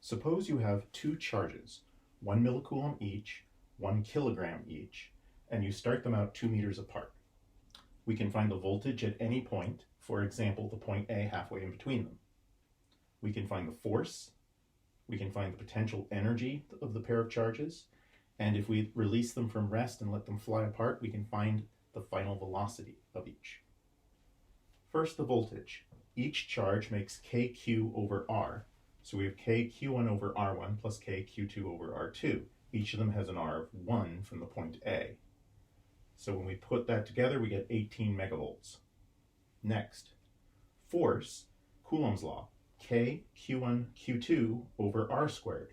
Suppose you have two charges, 1 millicoulomb each, 1 kilogram each, and you start them out 2 meters apart. We can find the voltage at any point, for example, the point A halfway in between them. We can find the force, we can find the potential energy of the pair of charges, and if we release them from rest and let them fly apart, we can find the final velocity of each. First, the voltage. Each charge makes kq over r, so we have kq1 over r1 plus kq2 over r2. Each of them has an r of 1 from the point A. So when we put that together, we get 18 megavolts. Next, force, Coulomb's law, k q1 q2 over r squared.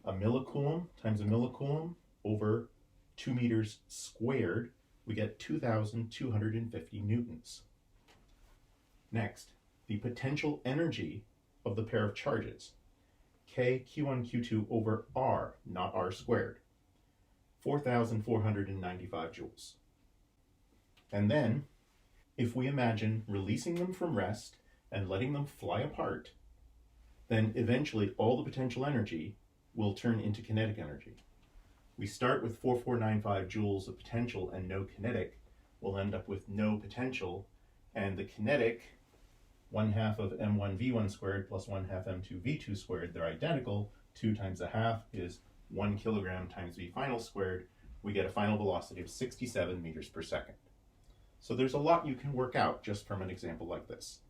A millicoulomb times a millicoulomb over 2 meters squared, we get 2,250 newtons. Next, the potential energy of the pair of charges, k q1 q2 over r, not r squared, 4,495 joules. And then, if we imagine releasing them from rest and letting them fly apart, then eventually all the potential energy will turn into kinetic energy. We start with 4,495 joules of potential and no kinetic. We'll end up with no potential, and the kinetic, 1/2 of m1 v1 squared plus 1/2 m2 v2 squared, they're identical. 2 times 1/2 is 1 kilogram times v final squared. We get a final velocity of 67 meters per second. So there's a lot you can work out just from an example like this.